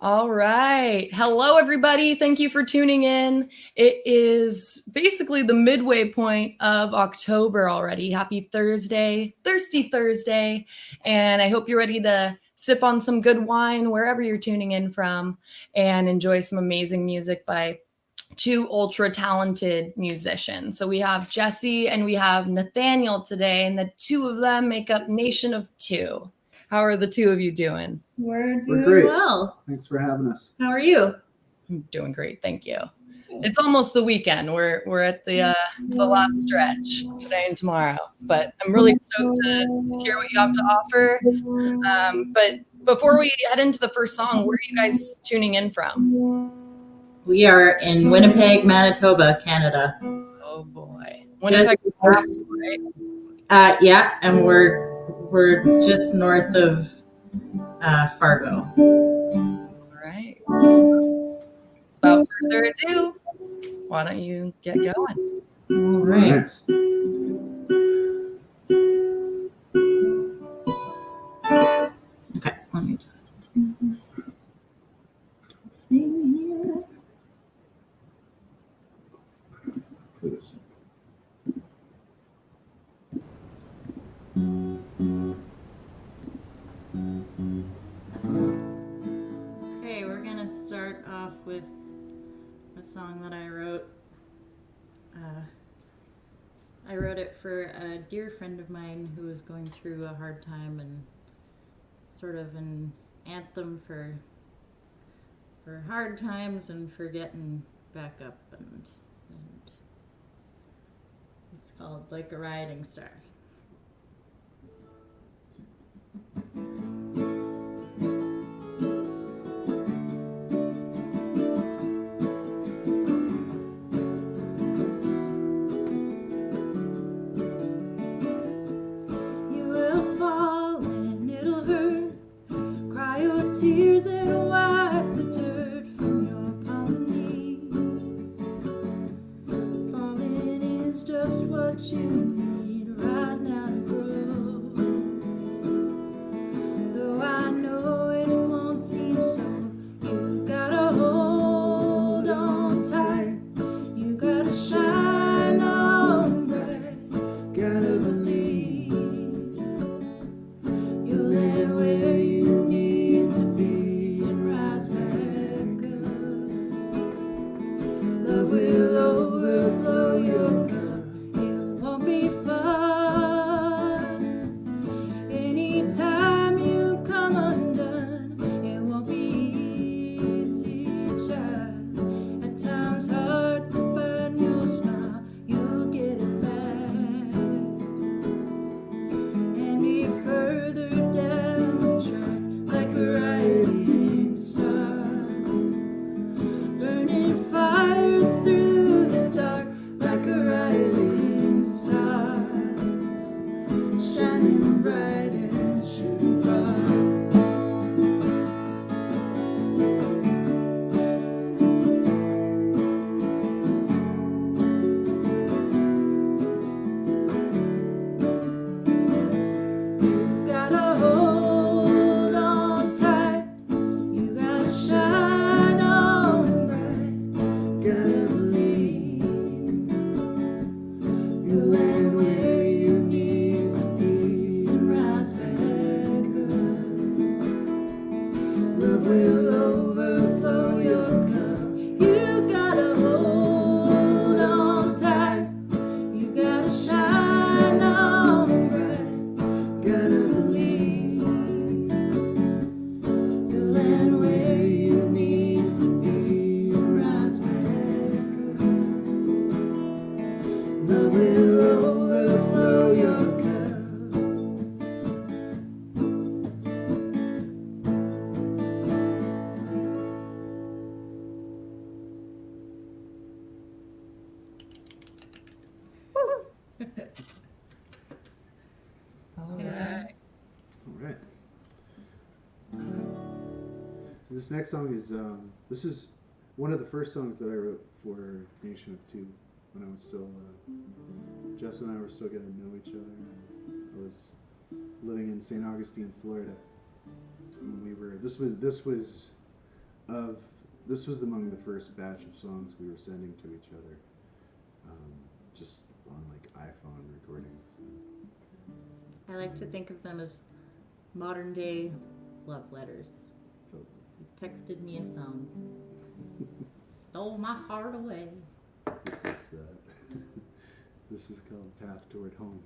All right. Hello, everybody. Thank you for tuning in. It is basically the midway point of October already. Happy Thursday, Thirsty Thursday. And I hope you're ready to sip on some good wine wherever you're tuning in from and enjoy some amazing music by two ultra talented musicians. So we have Jesse and we have Nathaniel today, and the two of them make up Nation of Two. How are the two of you doing? We're We're great. well. Thanks for having us. How are you? I'm doing great, thank you. It's almost the weekend. We're at the last stretch today and tomorrow, but I'm really stoked to hear what you have to offer. But before we head into the first song, where are you guys tuning in from? We are in Winnipeg, Manitoba, Canada. Oh boy, Winnipeg, right? Yeah, and we're just north of Fargo. All right. Without further ado, why don't you get going? All right. Okay, let me just do this thing here. Okay, we're gonna start off with a song that I wrote. I wrote it for a dear friend of mine who was going through a hard time, and sort of an anthem for hard times and for getting back up, and it's called Like a Riding Star. Tears and wipe the dirt from your palms and knees. Falling is just what you need right now to grow. Though I know it won't seem so, you gotta hold on tight. You gotta shine on bright. Gotta believe you'll land where you need to be and rise back up. Love will overflow your cup. It won't be fun. Anytime you come undone, it won't be easy, child. At times hard to find your smile. You'll get it back and be further down the track like a riding star, burning fire through the dark like a riding star, shining bright and shooting far. You gotta hold on tight. You gotta shine on bright. Gotta believe you'll land where you need to be and rise back up. Love will overflow your cup. You gotta hold on tight. You gotta shine on bright. Gotta believe you'll land where you need to be and rise back up. Love will overflow your cup. All right. All right. So this next song is this is one of the first songs that I wrote for Nation of Two when I was still Jess and I were still getting to know each other. I was living in St. Augustine, Florida. And this was This was among the first batch of songs we were sending to each other, just on like iPhone recordings. I like to think of them as modern day love letters. So, You texted me a song, stole my heart away. this is this is called "Path Toward Home."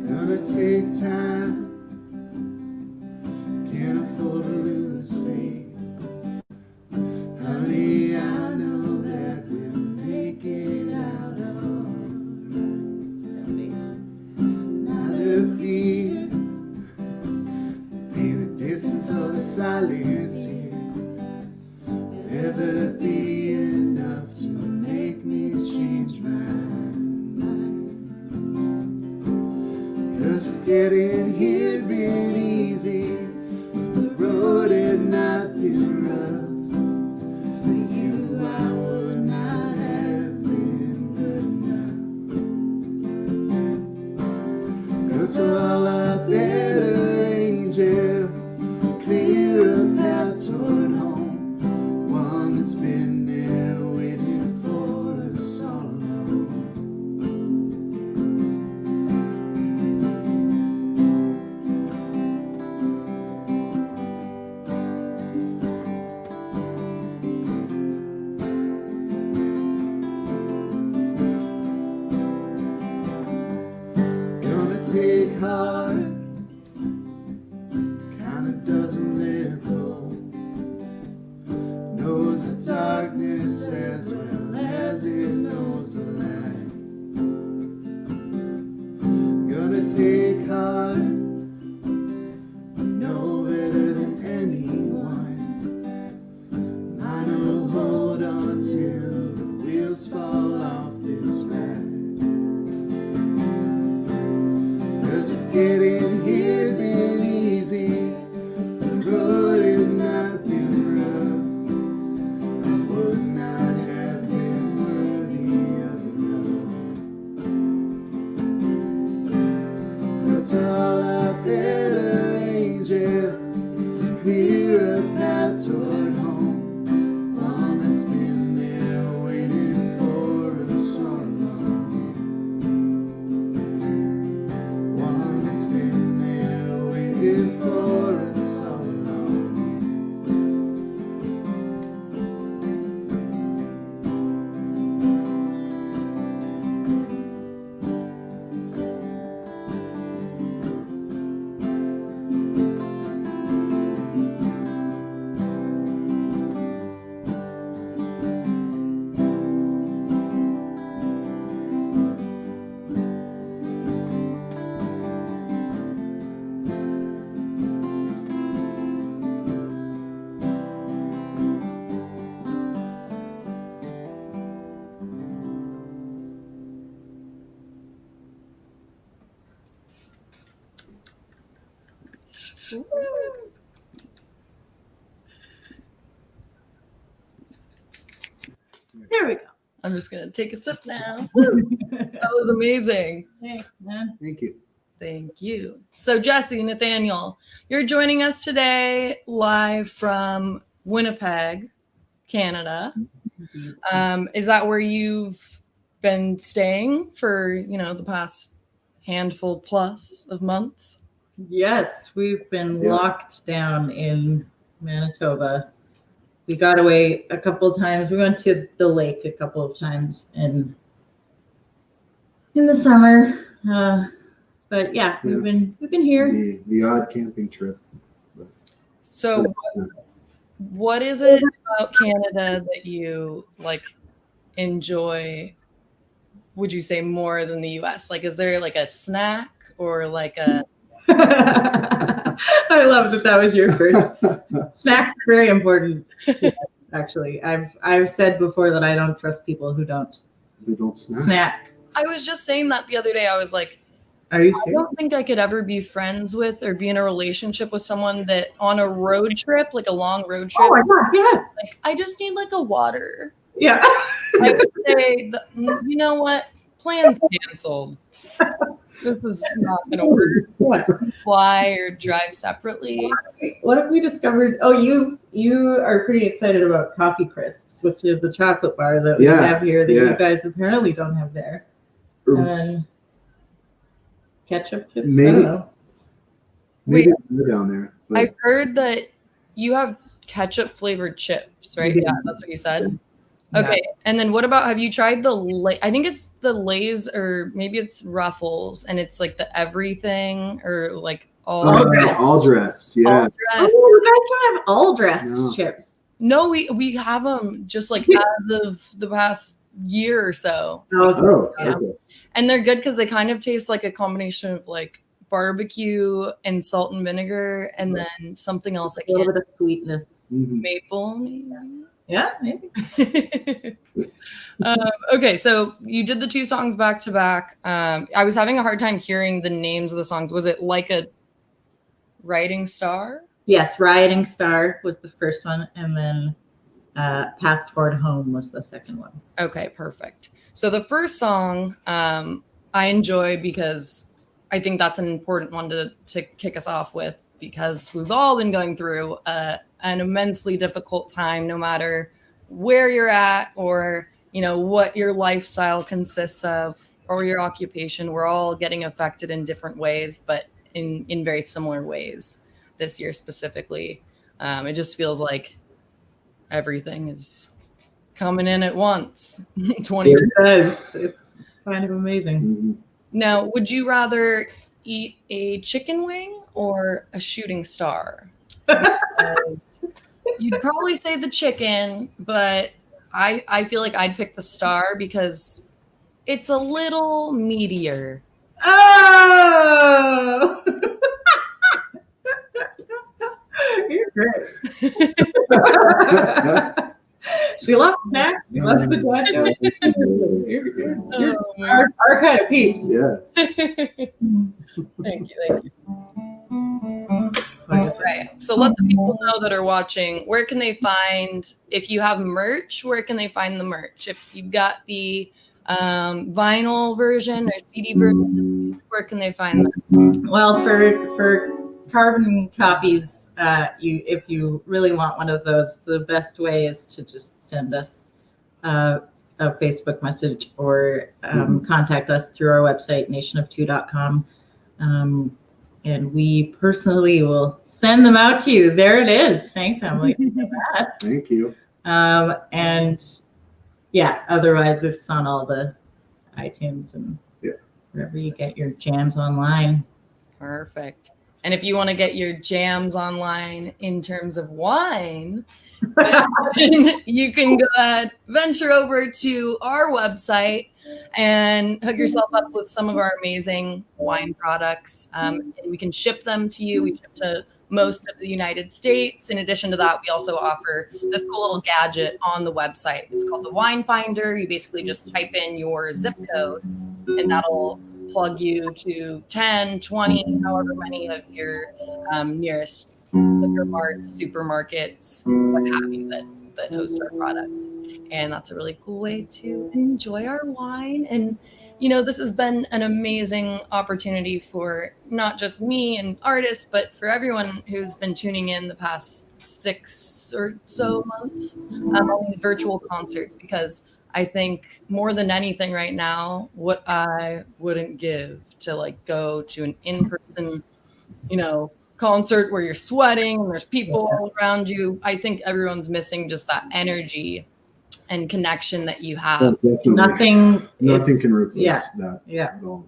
Gonna take time, can't afford to lose faith. Honey, I know that we'll make it out alright. Neither fear, pain, the distance, or the silence here will ever be enough to make me change my mind. 'Cause if getting here had been easy, if the road had not been rough, for you I would not have been good enough. Go to all our better angels, clear a path toward home, one that's been there waiting for us all along. Gonna take heart, kinda doesn't let go, knows the darkness as well as it knows the light. Gonna take heart, know better than anyone, mine will hold on till the wheels fall off this ride. 'Cause if getting here had been easy, the road had not been rough, I would not have been worthy of your love. Go to all our better angels, clear a path toward home, one that's been there waiting for us all along. One that's been there waiting for us all along. There we go. I'm just gonna take a sip now. That was amazing. Thanks, man. Thank you. Thank you. So, Jesse, Nathaniel, you're joining us today live from Winnipeg, Canada. Is that where you've been staying for, the past handful plus of months? Yes, we've been Yeah. locked down in Manitoba. We got away a couple of times. We went to the lake a couple of times in the summer. But yeah, Yeah. we've been here. The odd camping trip. So, what is it about Canada that you enjoy? Would you say more than the US? Is there a snack or a I love that was your first. Snacks are very important. Actually, I've said before that I don't trust people who don't They don't snack. snack. I was just saying that the other day. I was like, Are you I serious? don't think I could ever be friends with or be in a relationship with someone that on a road trip, like a long road trip, Oh my god, yeah. like I just need like a water. Yeah. I would say, you know what? Plans canceled. This is not going to work. What? Fly or drive separately. What if we discovered? Oh, you are pretty excited about Coffee Crisps, which is the chocolate bar that we Yeah, have here that you yeah. guys apparently don't have there. Or And ketchup chips. I Maybe- don't know. maybe they're down there. But I've heard that you have ketchup flavored chips, right? Yeah. Yeah, that's what you said. Yeah. Okay, and then what about, have you tried I think it's the Lay's, or maybe it's Ruffles, and it's like the everything, or like all dressed. all dressed. Yeah. all dressed. Oh, you guys don't have all dressed No. chips. No, we have them just like as of the past year or so, Oh, Yeah. okay. and they're good because they kind of taste like a combination of like barbecue and salt and vinegar, and then something else like A little bit of sweetness. Mhm. maple, maybe. Yeah, maybe. Okay, so you did the two songs back to back. I was having a hard time hearing the names of the songs. Was it Like a Writing Star? Yes, Rioting Star was the first one, and then Path Toward Home was the second one. Okay, perfect. So the first song I enjoy because I think that's an important one to kick us off with, because we've all been going through an immensely difficult time, no matter where you're at or what your lifestyle consists of or your occupation. We're all getting affected in different ways, but in very similar ways this year specifically. It just feels like everything is coming in at once. 20. It does. It's kind of amazing. Mhm. Now, would you rather eat a chicken wing or a shooting star? You'd probably say the chicken, but I feel like I'd pick the star because it's a little meatier. Oh! You're great. She loves snacks. She loves the dad joke. You're Oh, man. our kind of peeps. Yeah. Thank you. Like I said, Right. So let the people know that are watching, where can they find, if you have merch, where can they find the merch? If you've got the vinyl version or CD version, where can they find that? Well, for carbon copies, if you really want one of those, the best way is to just send us a Facebook message or contact us through our website, nationof2.com. And we personally will send them out to you. There it is. Thanks, Emily. Thank you. And yeah, otherwise it's on all the iTunes and wherever you get your jams online. Perfect. And if you want to get your jams online in terms of wine, you can go ahead, venture over to our website and hook yourself up with some of our amazing wine products. And we can ship them to you. We ship to most of the United States. In addition to that, we also offer this cool little gadget on the website. It's called the Wine Finder. You basically just type in your zip code and that'll plug you to 10, 20, however many of your nearest liquor marts, supermarkets, what have you, that host our products. And that's a really cool way to enjoy our wine. And, this has been an amazing opportunity for not just me and artists, but for everyone who's been tuning in the past 6 or so months on these virtual concerts, because I think more than anything right now, what I wouldn't give to go to an in-person, concert where you're sweating and there's people all around you. I think everyone's missing just that energy and connection that you have. Definitely. Nothing can replace that Yeah. at all.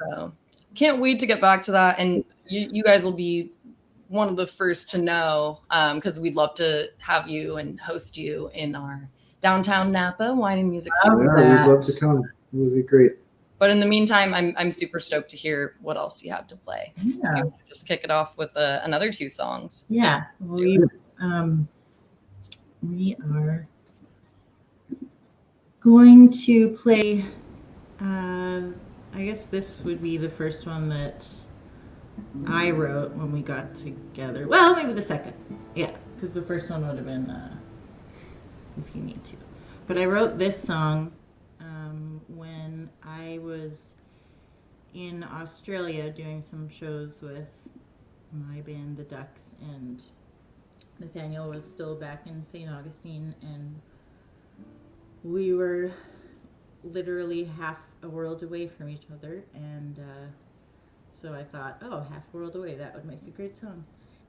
So can't wait to get back to that. And you guys will be one of the first to know, because we'd love to have you and host you in our downtown Napa Wine and Music Yeah, Studio. we'd love to come. It would be great. But in the meantime, I'm super stoked to hear what else you have to play. So Yeah. you want to just kick it off with another 2 songs. Yeah, we are going to play I guess this would be the first one that I wrote when we got together. Well, maybe the second. Yeah, because the first one would have been If You Need To. But I wrote this song when I was in Australia doing some shows with my band, The Ducks, and Nathaniel was still back in St. Augustine, and we were literally half a world away from each other, and so I thought, oh, half a world away, that would make a great song.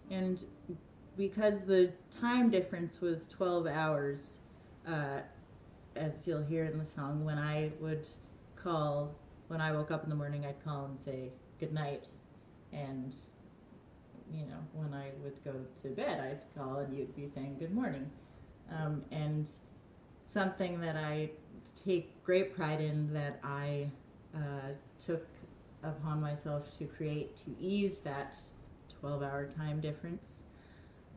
And because the time difference was 12 hours, as you'll hear in the song, when I would call, when I woke up in the morning, I'd call and say good night, and you know, when I would go to bed, I'd call and you'd be saying good morning. And something that I take great pride in, that I took upon myself to create to ease that 12-hour time difference,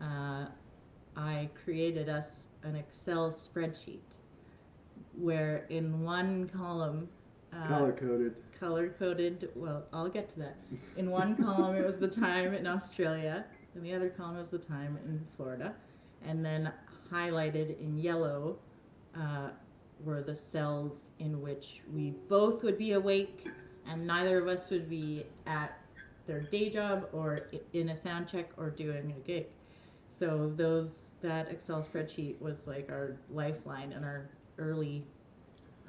I created us an Excel spreadsheet where in one column, color-coded, well, I'll get to that. In one column, it was the time in Australia, and the other column was the time in Florida. And then highlighted in yellow were the cells in which we both would be awake, and neither of us would be at their day job or in a sound check or doing a gig. So that Excel spreadsheet was like our lifeline in our early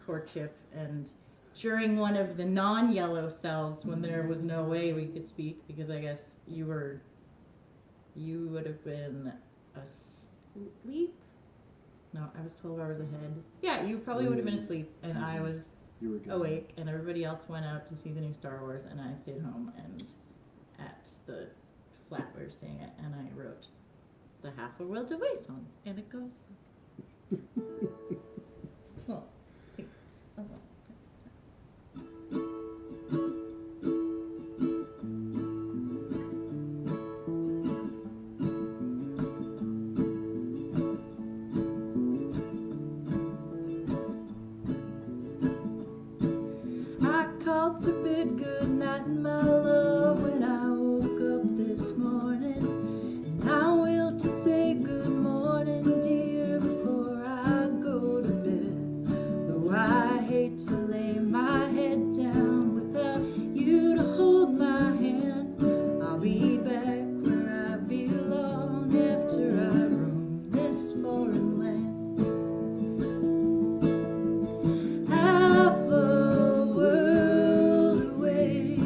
courtship. And during one of the non-yellow cells, when there was no way we could speak, because I guess you would have been asleep. No, I was 12 hours ahead. Yeah, you probably would have been asleep, and I was awake, and everybody else went out to see the new Star Wars, and I stayed home and at the flat we were staying at, and I wrote the Half a World Away song, and it goes like well, I called to bid good night, my love, when I woke up this morning. And I will to say good morning, dear, before I go to bed. Though I hate to lay my head down without you to hold my hand, I'll be back where I belong after I roam this foreign land. Half a world away,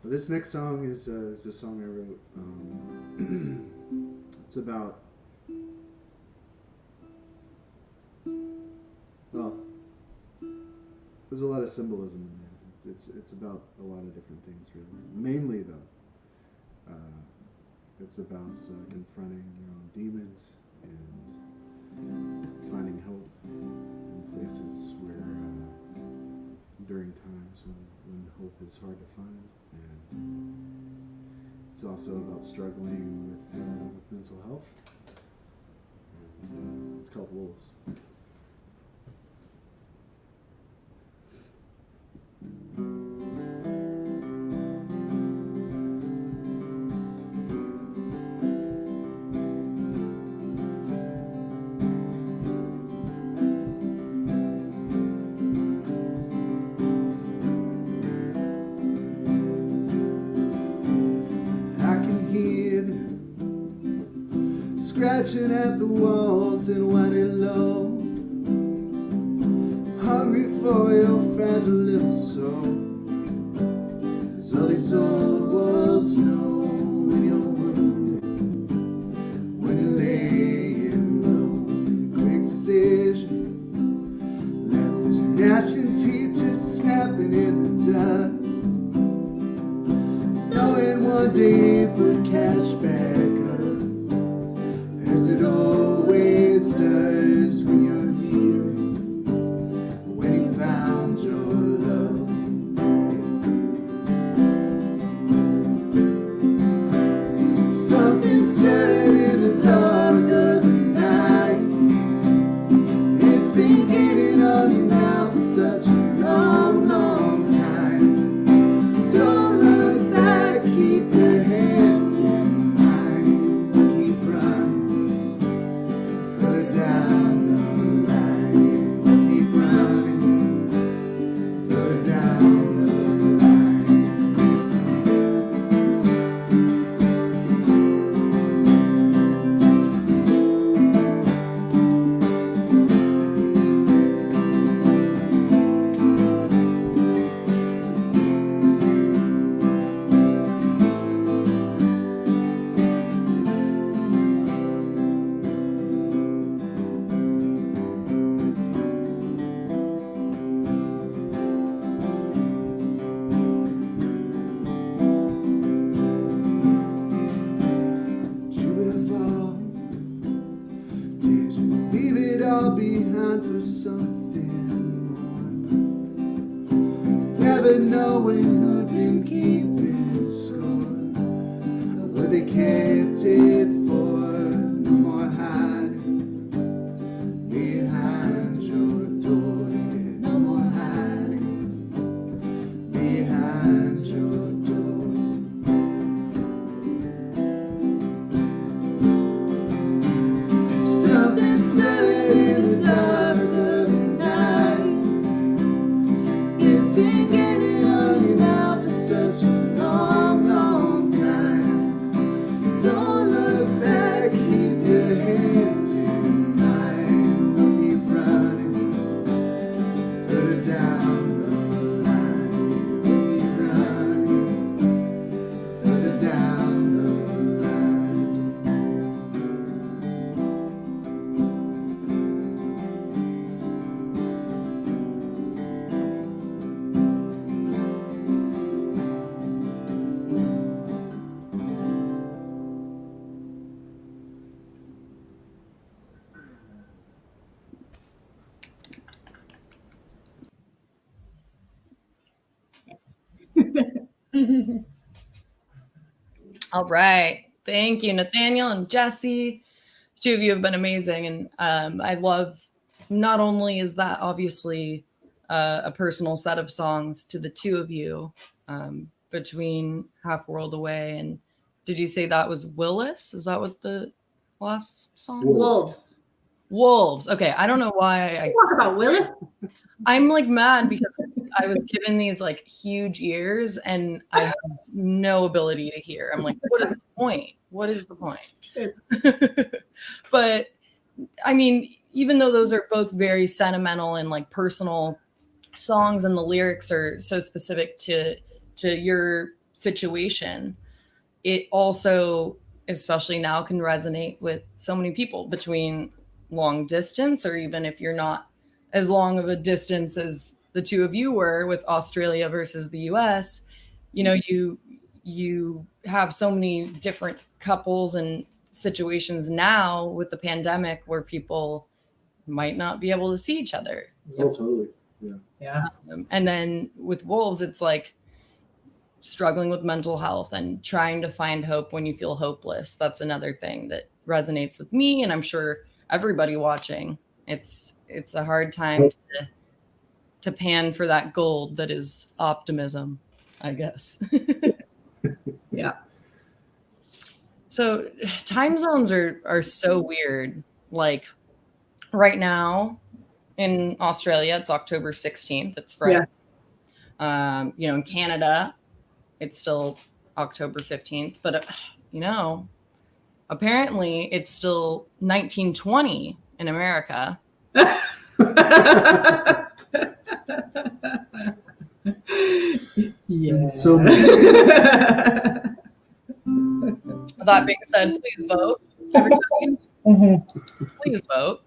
This next song is a song I wrote. It's about, well, there's a lot of symbolism in there. It's about a lot of different things, really. Mainly, though, it's about confronting your own demons and finding hope in places where, during times when hope is hard to find. And it's also about struggling with mental health. And it's called Wolves. Scratching at the walls and whining low, hungry for your fragile little soul. 'Cause all these old wolves know when you're wounded, when you're laying low. Quick decision left this gnashing teeth just snapping in the dust, knowing one day it would catch back up, as it always does when you're healing, when you found your love. Something stirring in the dark of the night. It's been getting on you now for such a long, long time. Don't look back, keep your hand in mine, keep running. Down the line, keep running, go down the line. Behind for something more, never knowing who'd been keeping score, or what they kept it for. No more hiding behind your door, yeah, no more hiding behind your door. Something stirring in the dark of the night. It's been getting on you now for such a long, long time. Don't look back, keep your hand in mine. We'll keep running further down the line. We'll keep running further down the line. All right. Thank you, Nathaniel and Jesse. Two of you have been amazing. And I love, not only is that obviously a personal set of songs to the two of you, between Half World Away and, did you say that was Willis? Is that what the last song was? Wolves. Wolves. Okay. I don't know why Talk about Willis. I'm like mad because I was given these like huge ears and I have no ability to hear. I'm like, what is the point? What is the point? But I mean, even though those are both very sentimental and like personal songs and the lyrics are so specific to your situation, it also, especially now, can resonate with so many people between long distance, or even if you're not as long of a distance as the two of you were with Australia versus the US. You know, you have so many different couples and situations now with the pandemic where people might not be able to see each other. Oh, totally. Yeah. And then with wolves, it's like struggling with mental health and trying to find hope when you feel hopeless. That's another thing that resonates with me, and I'm sure everybody watching. It's a hard time to pan for that gold that is optimism, I guess. Yeah. So time zones are so weird. Like right now in Australia, it's October 16th. It's Friday. You know, in Canada, it's still October 15th. But, you know, apparently it's still 1920 in America. Yeah. So many With that being said, please vote. Everybody, Mhm. please vote.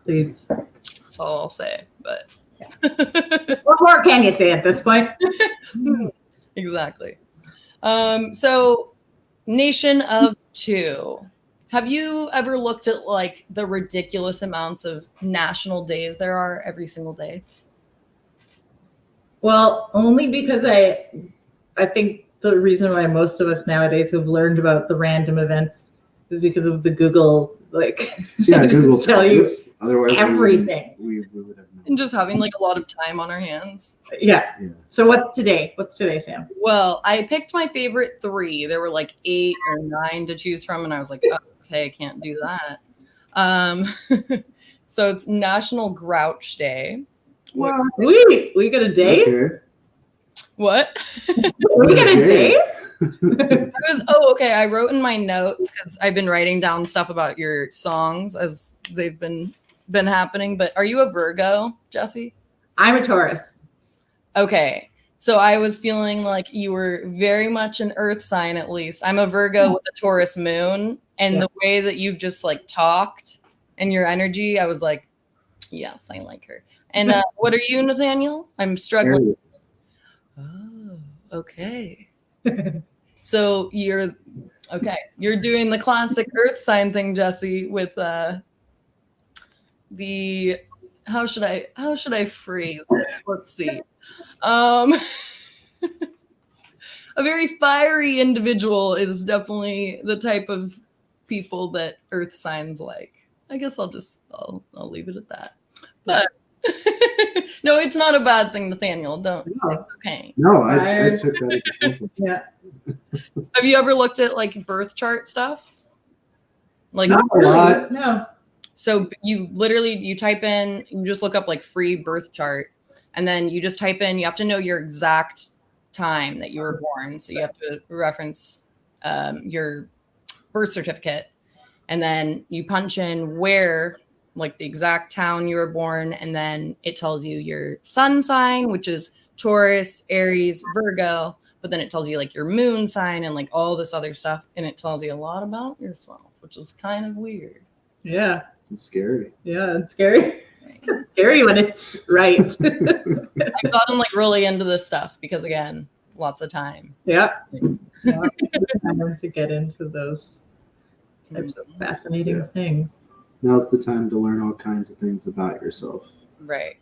Please. That's all I'll say. But What more can you say at this point? exactly. So Nation of Two. Have you ever looked at like the ridiculous amounts of national days there are every single day? Well, only because I think the reason why most of us nowadays have learned about the random events is because of the Google, like, Yeah, just Google tell tells you us. Otherwise, everything. we would have known. And just having like a lot of time on our hands. Yeah. Yeah. So what's today? What's today, Sam? Well, I picked my favorite 3. There were like 8 or 9 to choose from, and I was like, oh, okay, I can't do that. So it's National Grouch Day. What? We got a day? Okay. What? We got a day? I wrote in my notes because I've been writing down stuff about your songs as they've been happening. But are you a Virgo, Jesse? I'm a Taurus. Okay. So I was feeling like you were very much an earth sign, at least. I'm a Virgo with a Taurus moon. And the way that you've just like talked and your energy, I was like, yes, I like her. And what are you, Nathaniel? I'm struggling. Aries. Oh, okay. So you're doing the classic earth sign thing, Jesse, with the how should I phrase it? Let's see. A very fiery individual is definitely the type of people that earth signs like. I guess I'll leave it at that. But no, it's not a bad thing, Nathaniel. Don't. No. It's okay. No, I Tired. took that as a compliment. Yeah. Have you ever looked at like birth chart stuff? Like Not a lot. No. So you type in, you just look up like free birth chart, and then you just type in, you have to know your exact time that you were born. So you have to reference your birth certificate, and then you punch in where, like the exact town you were born, and then it tells you your sun sign, which is Taurus, Aries, Virgo, but then it tells you like your moon sign and like all this other stuff, and it tells you a lot about yourself, which is kind of weird. Yeah. It's scary. Yeah, it's scary. It's scary when it's right. I've gotten like really into this stuff because again, lots of time. Yeah. Time to get into those types of fascinating things. Now's the time to learn all kinds of things about yourself, Right.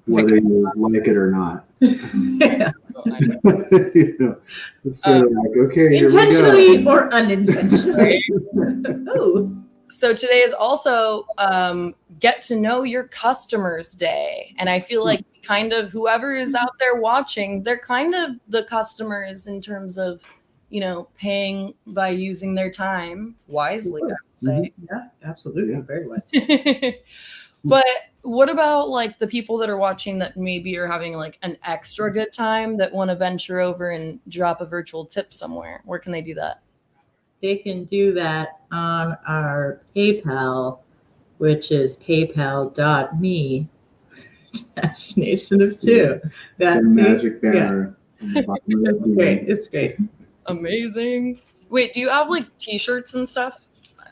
whether you like it or not. Yeah. You know, it's sort of like, okay, here we Intentionally go. or unintentionally. Oh. So today is also Get to Know Your Customers Day. And I feel like kind of whoever is out there watching, they're kind of the customers in terms of, you know, paying by using their time wisely, I would say. Yeah, absolutely. Yeah. Very wise. But what about like the people that are watching that maybe are having like an extra good time that want to venture over and drop a virtual tip somewhere? Where can they do that? They can do that on our PayPal, which is paypal.me/nation of two. The That's magic banner. on the bottom of that It's great. It's great. Amazing. Wait, do you have like t-shirts and stuff?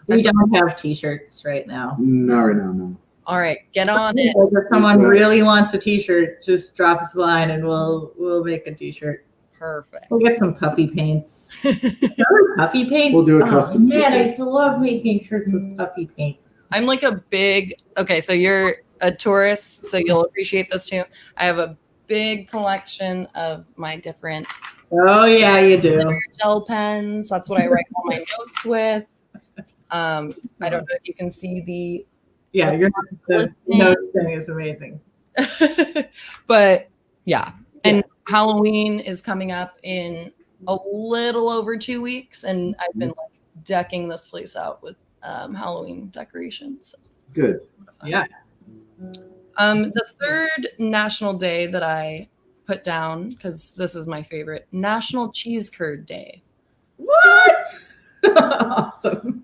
We don't have t-shirts right now. Not right now, no. All right, get on it. If someone really wants a t-shirt, just drop us a line and we'll make a t-shirt. Perfect. We'll get some puffy paints. Puffy paints? We'll do a custom Man, t-shirt. I used to love making shirts with puffy paint. I'm like a big, okay, so you're a tourist, so you'll appreciate this too. I have a big collection of my different Oh yeah, you do. gel pens. That's what I write all my notes with. I don't know if you can see the Yeah, the note thing is amazing. but yeah. And Halloween is coming up in a little over 2 weeks, and I've been like decking this place out with Halloween decorations. Good. Yeah. The third national day that I put down, because this is my favorite, National Cheese Curd Day. What? Awesome.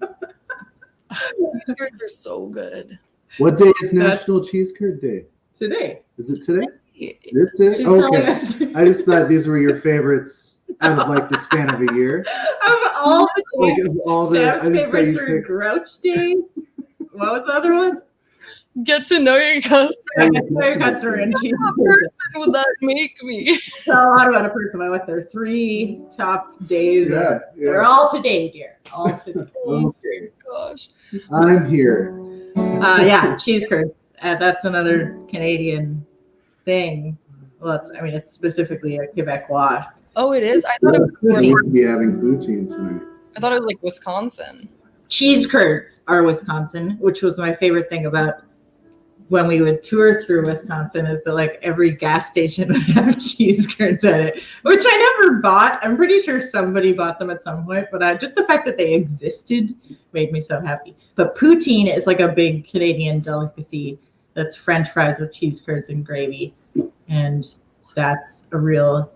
Cheese curds are so good. What day is National Cheese Curd Day? Today. Is it today? Yeah. This day? She's telling Okay. us I just thought these were your favorites out of like the span of a year. of all the Like days, of all the, Sam's I just thought favorites you are picked. Grouch Day. What was the other one? Get to know your customer. Their customer and cheese. Would that make me? Tell a lot about a person. I went their 3 top days. Yeah, They're yeah. all today, dear. All today. Okay. Gosh. I'm here. Yeah, cheese curds. That's another Canadian thing. Well, it's specifically a Quebecois. Oh, it is. I thought it We was. would be having poutine tonight. I thought it was like Wisconsin. Cheese curds are Wisconsin, which was my favorite thing about when we would tour through Wisconsin, is that like every gas station would have cheese curds at it, which I never bought. I'm pretty sure somebody bought them at some point, but just the fact that they existed made me so happy. But poutine is like a big Canadian delicacy. That's French fries with cheese curds and gravy. And that's a real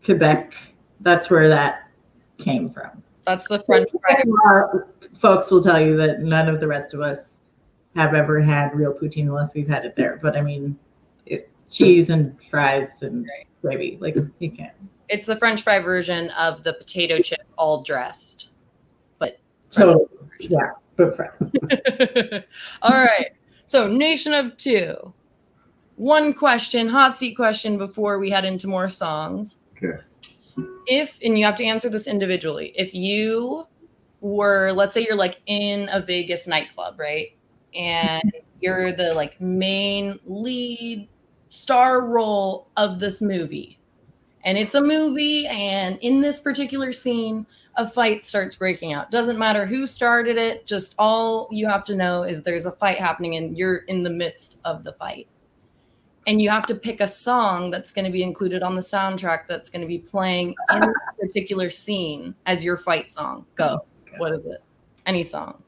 Quebec. That's where that came from. That's the French fry. Folks will tell you that none of the rest of us have ever had real poutine unless we've had it there. But I mean, cheese and fries and gravy, like you can't. It's the French fry version of the potato chip all dressed. But Totally. Yeah, but fries. all right. So Nation of Two. One question, hot seat question before we head into more songs. Okay. And you have to answer this individually. If you were, let's say you're like in a Vegas nightclub, right? And you're the like main lead star role of this movie. And it's a movie, and in this particular scene, a fight starts breaking out. Doesn't matter who started it, just all you have to know is there's a fight happening and you're in the midst of the fight. And you have to pick a song that's going to be included on the soundtrack that's going to be playing in this particular scene as your fight song. Go. What is it? Any song.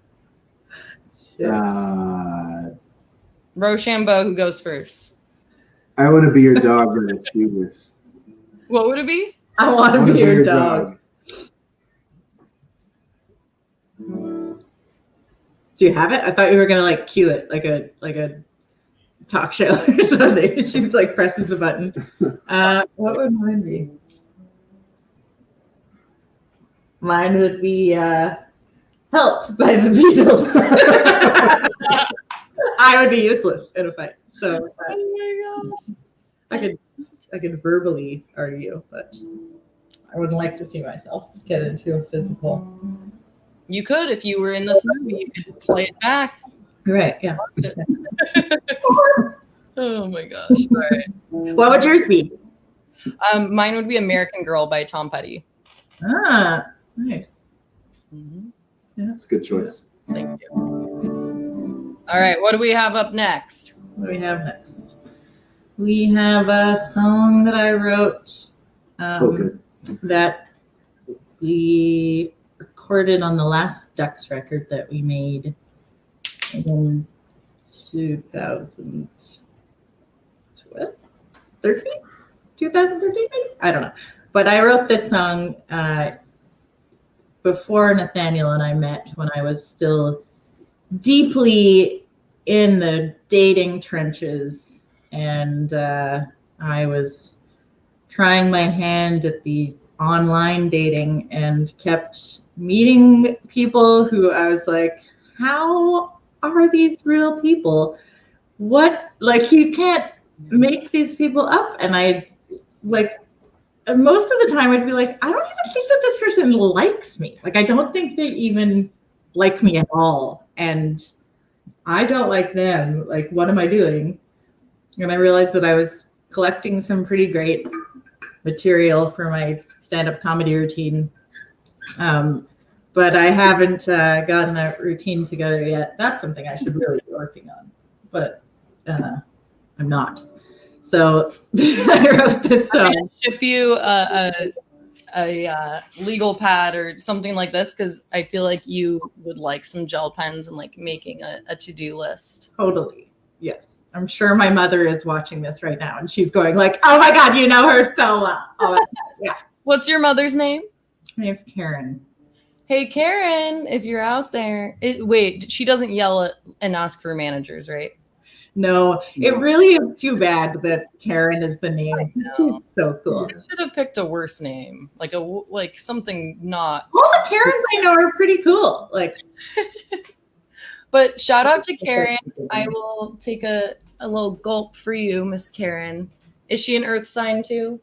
Rochambeau, who goes first? I want to be your dog. Let's do this. What would it be? I want to be your dog. Do you have it? I thought you were gonna like cue it like a talk show or something. She's like presses the button. What would mine be? Mine would be "Help" by the Beatles. I would be useless in a fight, so Oh my gosh. I could verbally argue, but I wouldn't like to see myself get into a physical. You could, if you were in this movie, you could play it back. Right? Yeah. Oh my gosh. All right. What would yours be? Mine would be American Girl by Tom Petty. Ah, nice. That's a good choice. Thank you. All right. What do we have up next? What do we have next? We have a song that I wrote Good. that we recorded on the last Ducks record that we made in 2013? 2013 maybe? I don't know. But I wrote this song before Nathaniel and I met, when I was still deeply in the dating trenches, and I was trying my hand at the online dating and kept meeting people who I was like, how are these real people? What, like, you can't make these people up. And I, like, most of the time I'd be like, I don't even think that this person likes me. Like, I don't think they even like me at all. And I don't like them. Like, what am I doing? And I realized that I was collecting some pretty great material for my stand-up comedy routine. But I haven't gotten that routine together yet. That's something I should really be working on. But I'm not. So I wrote this I'm song. gonna ship you a legal pad or something like this because I feel like you would like some gel pens and like making a to-do list. Totally. Yes. I'm sure my mother is watching this right now and she's going like, oh my God, you know her so well. Oh, yeah. What's your mother's name? Her name's Karen. Hey, Karen, if you're out there. Wait, she doesn't yell at and ask for managers, right? No, it really is too bad that Karen is the name. I know. She's so cool. You should have picked a worse name, like something not. All the Karens I know are pretty cool. Like, But shout out to Karen. I will take a little gulp for you, Miss Karen. Is she an Earth sign too?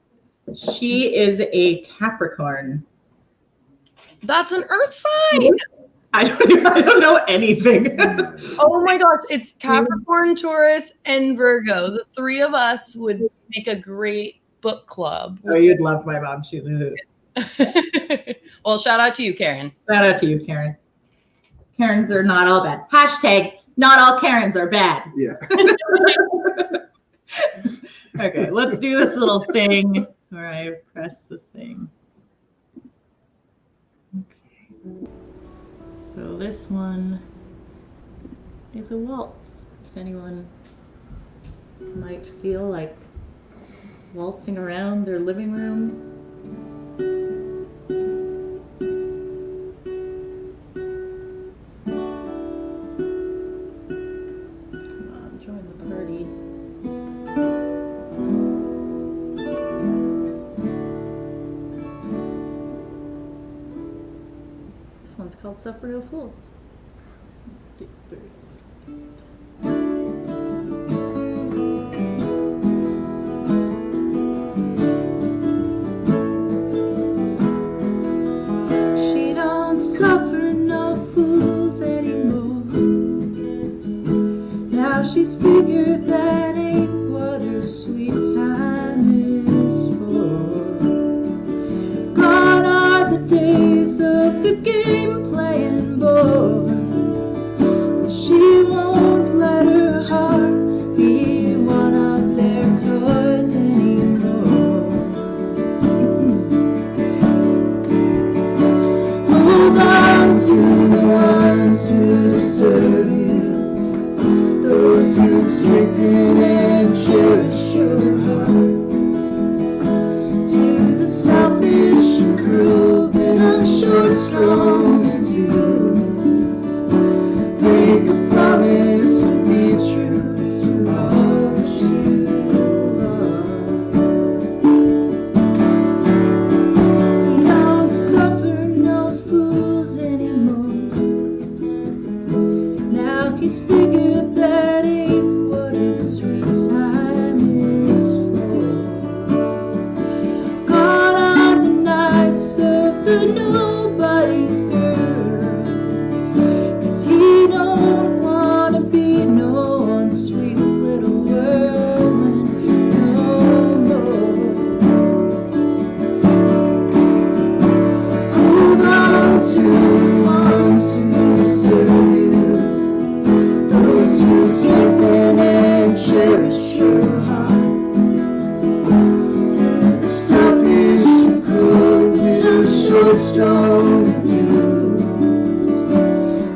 she is a Capricorn. That's an Earth sign. I don't know anything. Oh my gosh, it's Capricorn, Taurus, and Virgo. The three of us would make a great book club. Oh, you'd love my mom. She's a hoot. Well, shout out to you, Karen. Shout out to you, Karen. Karens are not all bad. Hashtag not all Karens are bad. Yeah. Okay, let's do this little thing where I press the thing. Okay. So this one is a waltz. If anyone might feel like waltzing around their living room. Come on, join the party. This one's called Suffer No Fools. 2, 3. She don't suffer no fools anymore. Now she's figured that ain't what her sweet time is for. Gone are the days of the game playing boys. She won't let her heart be one of their toys anymore. Hold on to the ones who serve you, those who strengthen and cherish your heart. To the selfish and cruel, but I'm sure strong too. Make a promise to be true to all that you are. Don't suffer no fools anymore. Now he's figured that ain't what his sweet time is for. Gone are the nights of the nobody's girls, 'cause he don't wanna be no one sweet little whirlwind no more. Hold on to the ones who serve you, those who strengthen and cherish your heart. To the selfish and cruel, but I'm sure strong to do.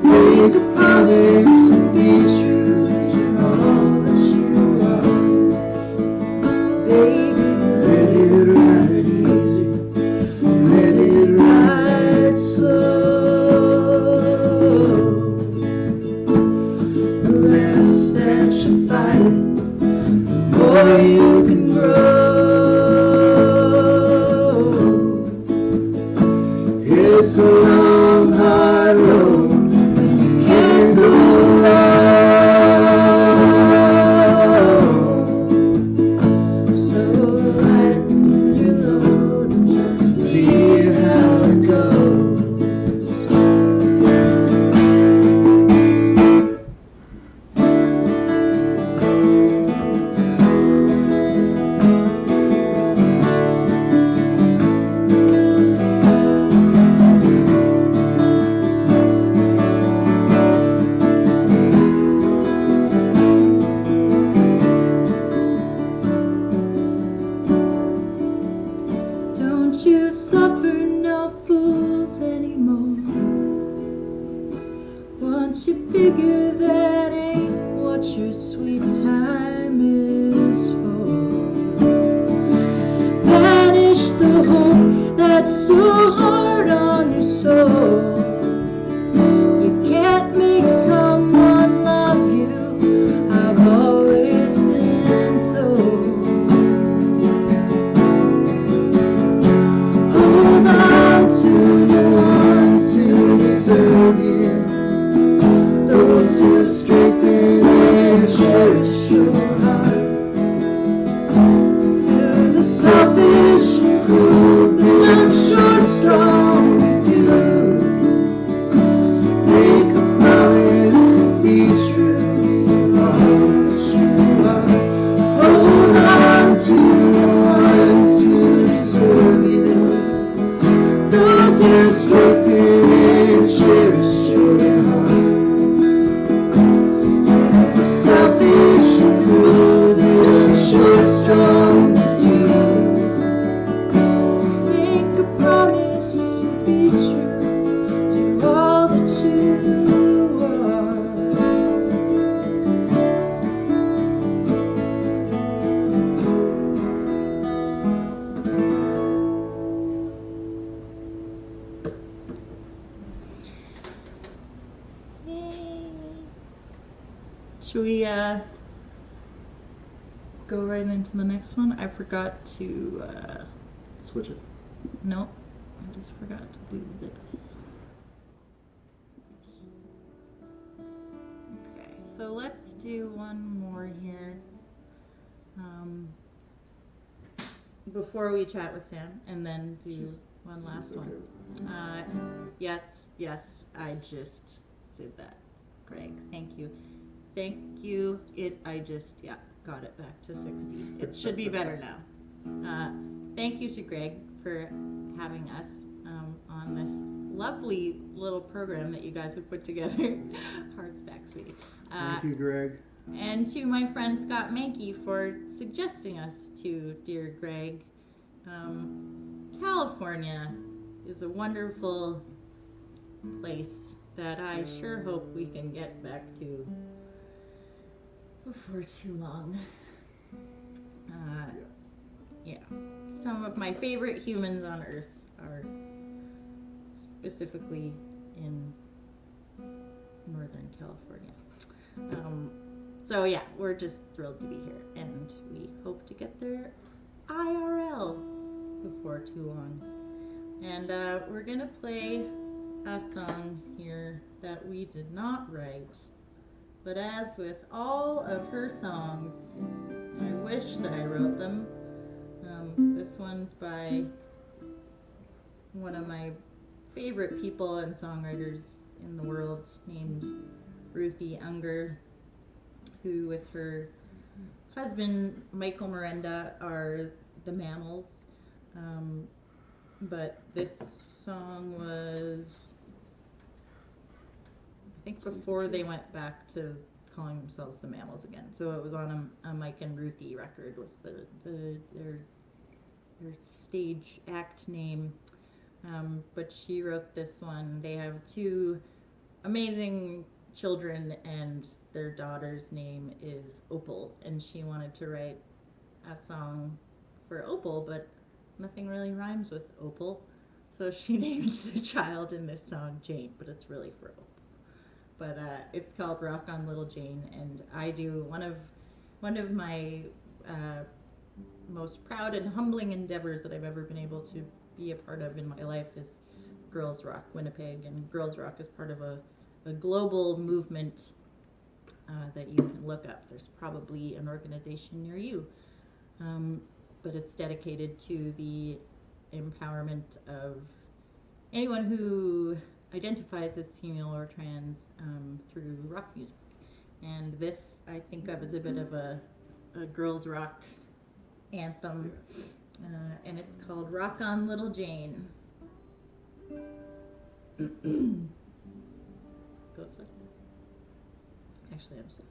Make a promise to be true to all that you are. Baby, let it ride easy, let it ride slow. The less that you fight, the more you can grow. lighten your load and just see how it goes. Don't you suffer no fools anymore. Once you figure that ain't what your sweet time is for. Banish the hope that's so hard on your soul. You can't make someone love you, I've always been told. Hold on to the ones who deserve you, those who strengthen and cherish your heart. To the selfish and cruel, but I'm sure strong to do. Make a promise to be true to all that you are. Hold on to the ones who deserve you, those who strengthen and cherish your heart. To the selfish and cruel, but I'm sure strong to do. Make a promise to be true to all that you are. Should we go right into the next one? I forgot to, Switch it. no, I just forgot to do this. Okay, so let's do one more here. Before we chat with Sam, and then do She's- one last She's okay one. with that. Yes, I just did that. Greg, thank you. I just, got it back to 60. It should be better now. Thank you to Greg for having us on this lovely little program that you guys have put together. Hearts back, sweetie. Thank you, Greg. And to my friend Scott Mankey for suggesting us to dear Greg. California is a wonderful place that I sure hope we can get back to before too long. Yeah. Some of my favorite humans on Earth are specifically in Northern California. So yeah, we're just thrilled to be here, and we hope to get there IRL before too long. And we're gonna play a song here that we did not write, but as with all of her songs, I wish that I wrote them. This one's by one of my favorite people and songwriters in the world named Ruthie Unger, who with her husband Michael Miranda are the Mammals. But this song was, I think, before they went back to calling themselves the Mammals again. So it was on a Mike and Ruthie record, was their stage act name. But she wrote this one. They have two amazing children, and their daughter's name is Opal, and she wanted to write a song for Opal, but nothing really rhymes with Opal, so she named the child in this song Jane, but it's really for Opal. But it's called Rock on Little Jane, and I do one of my most proud and humbling endeavors that I've ever been able to be a part of in my life is Girls Rock Winnipeg, and Girls Rock is part of a global movement that you can look up. There's probably an organization near you. but it's dedicated to the empowerment of anyone who identifies as female or trans through rock music. And this I think of as a bit of a girls rock anthem, and it's called Rock On Little Jane. Goes like this. Actually, I'm sorry.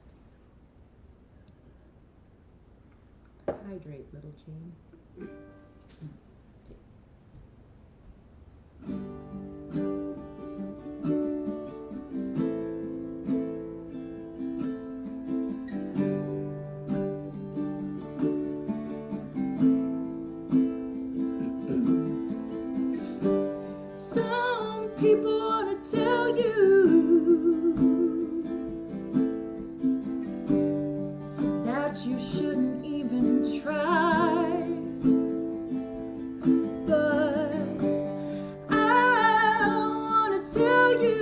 Hydrate, little Jane. Some people want to tell you that you shouldn't even try, but I want to tell you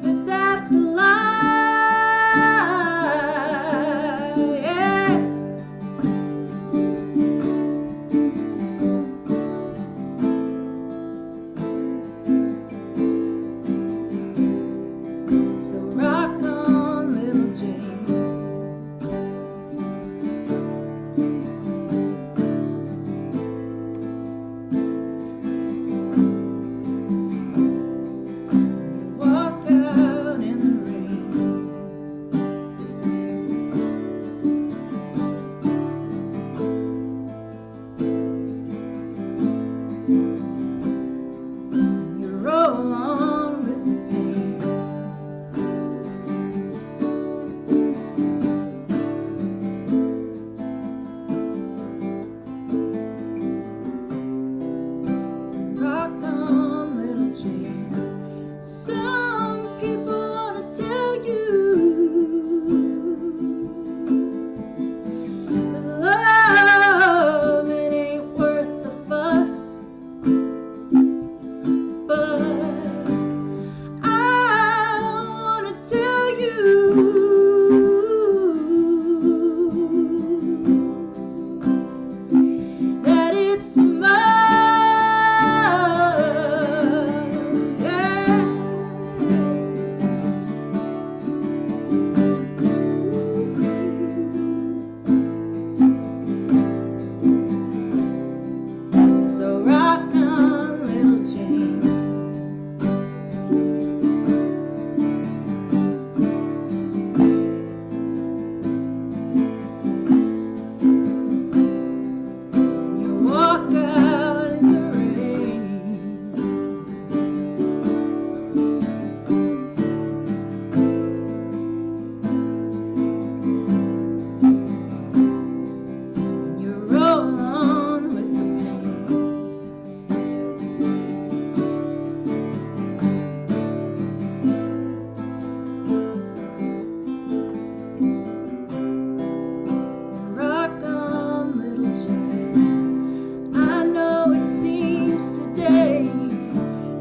that that's a lie. Yeah. So rock on, little Jane. You walk out in the rain. You roll on with the pain. Rock on, little Jane. Some people want to tell you that love, it ain't worth the fuss, but I want to tell you that it's a must. Yeah. So rock on, little Jane. You walk out in the rain. You roll on with the pain. Rock on, little Jane. I know it seems today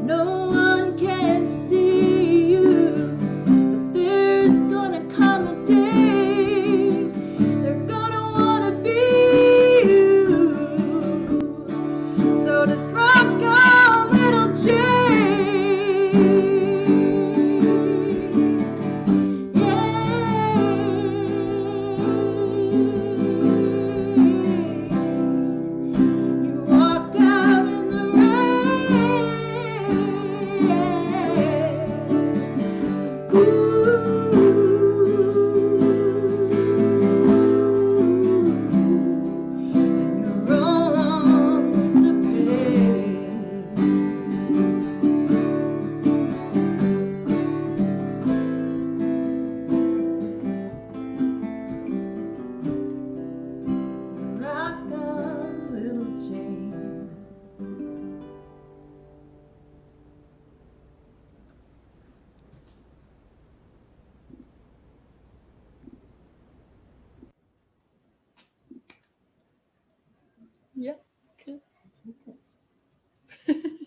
no one can see you, but there's gonna come a day they're gonna wanna be you. So just rock on, little Jane. You walk out in the rain. And you roll on with the pain. Rock on, little Jane. Yeah. Good.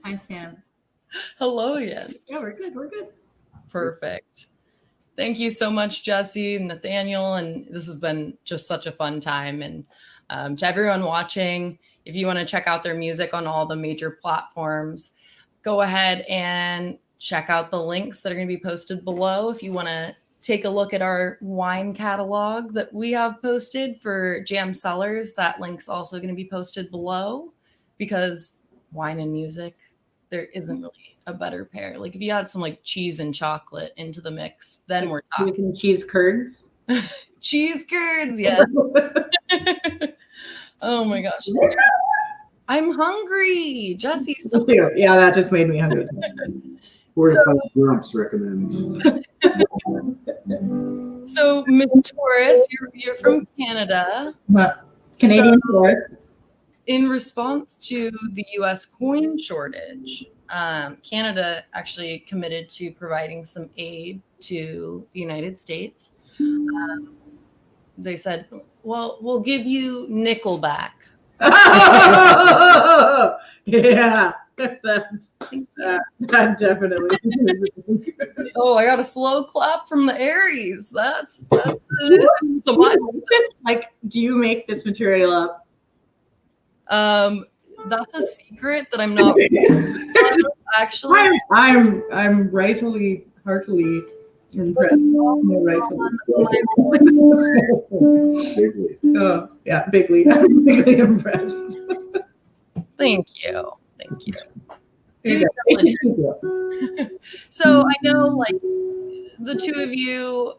Hi, Sam. Hello again. Yeah, we're good. We're good. Perfect. Thank you so much, Jesse and Nathaniel. And this has been just such a fun time. And to everyone watching, if you want to check out their music on all the major platforms, go ahead and check out the links that are going to be posted below. If you want to take a look at our wine catalog that we have posted for Jam Cellars, that link's also going to be posted below, because wine and music, there isn't really a better pair. Like if you add some like cheese and chocolate into the mix, then we're talking. Making cheese curds. Cheese curds, yes. Oh my gosh. I'm hungry. Jesse, stop. Yeah, that just made me hungry. 45 grumps recommend. So, Miss Taurus, you're from Canada. Canadian So, tourists. in response to the U.S. coin shortage, Canada actually committed to providing some aid to the United States. They said, well, we'll give you nickel back. Yeah, that definitely. Oh, I got a slow clap from the Aries. That's Like, do you make this material up? that's a secret that I'm not actually. I'm heartily impressed. Bigly. Oh yeah, bigly. I'm bigly impressed. Thank you. Okay. So I know, like, the two of you,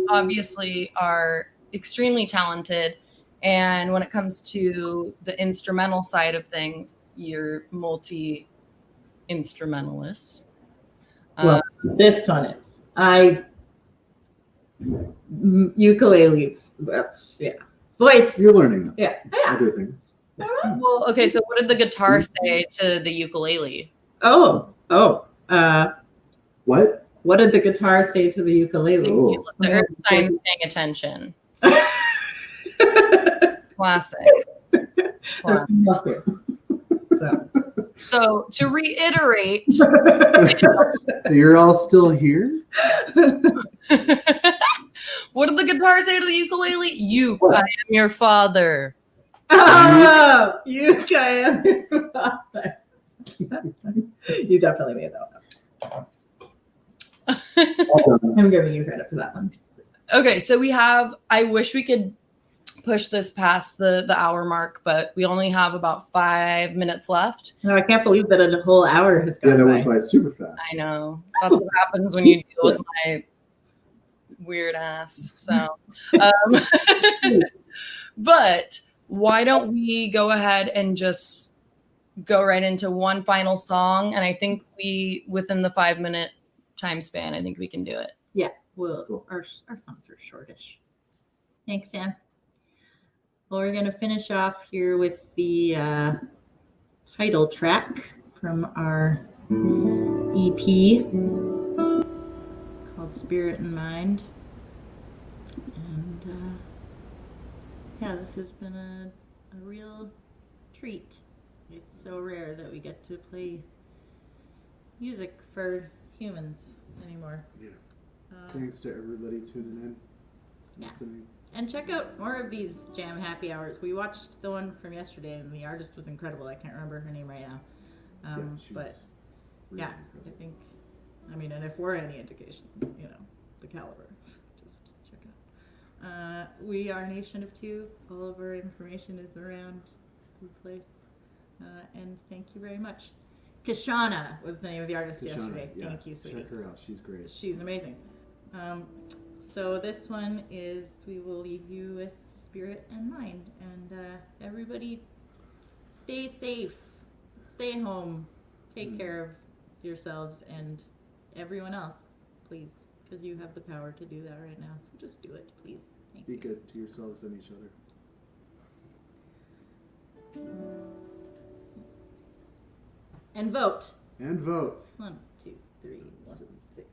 obviously are extremely talented. And when it comes to the instrumental side of things, you're multi-instrumentalists. Well, this one is. Ukuleles. That's voice. You're learning Yeah. other things. Well, okay, so what did the guitar say to the ukulele? What? What did the guitar say to the ukulele? Oh. The earth sign's paying attention. Classic. There's some mustard. So to reiterate, You're all still here? what did the guitar say to the ukulele? I am your father. Oh, you definitely made that one up. I'm giving you credit for that one. Okay, so I wish we could push this past the hour mark, but we only have about 5 minutes left. No, I can't believe that a whole hour has gone Yeah, that by. went by super fast. I know. That's what happens when you deal with my weird ass. So, but why don't we go ahead and just go right into one final song? And I think within the 5-minute time span, I think we can do it. Yeah, well, Cool. our songs are shortish. Thanks, Sam. Well, we're going to finish off here with the title track from our EP called Spirit and Mind. And this has been a real treat. It's so rare that we get to play music for humans anymore. Yeah. Thanks to everybody tuning in. Yeah. Listening. And check out more of these jam happy hours. We watched the one from yesterday, and the artist was incredible. I can't remember her name right now. She But was really yeah, impressive. I think, and if we're any indication, the caliber, just check it out. We are a nation of two. All of our information is around the place. And thank you very much. Kashana was the name of the artist Kashana, yesterday. yeah. Thank you, sweetie. Check her out. She's great. She's amazing. So this one is, we will leave you with Spirit and Mind. And everybody stay safe, stay home, take care of yourselves and everyone else, please, because you have the power to do that right now. So just do it, please. Thank Be you. good to yourselves and each other. And vote. And vote. 1, 2, 3, 1, 6.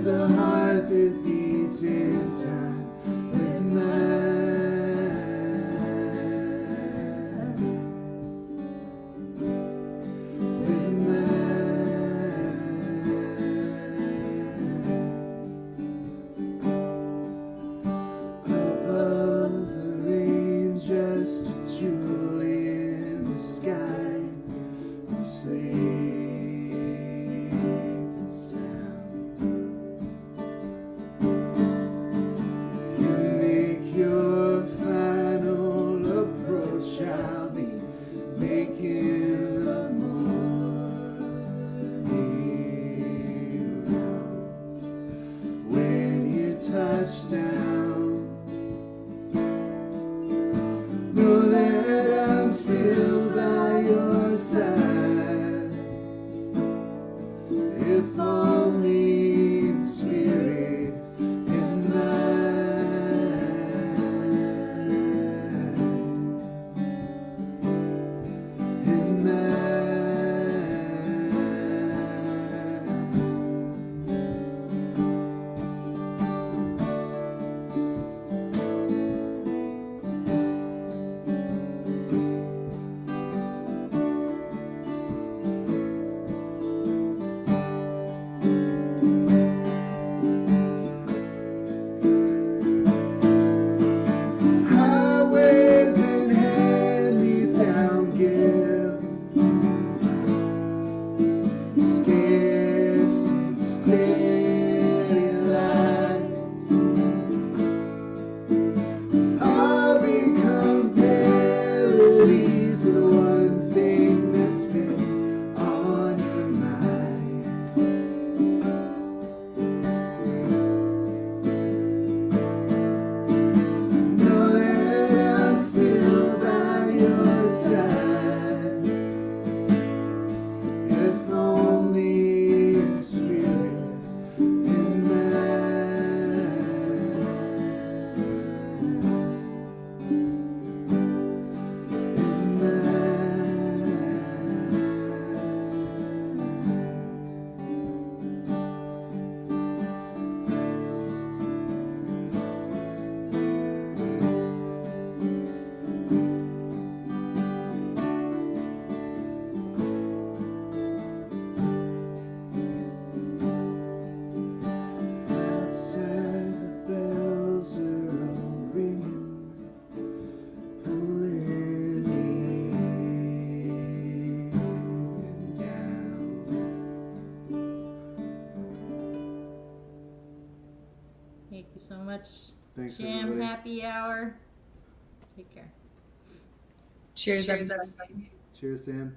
There's a heart that beats in time with above the rain, just a jewel in the sky, sleep sound. You make your final approach, I'll be making the morning round. When you touch down, know that I'm still by your side, if only in spirit and mind. In mind. Highways and hand-me-down gift, scarce city lights, all become parodies of the one thing that's been on your mind. Know that I'm still by your side, if only in spirit and mind. In outside the bells are all ringing, pulling me down. Thank you so much. Thanks, Jam everybody. happy hour. Take care. Cheers, everybody. Cheers, Sam.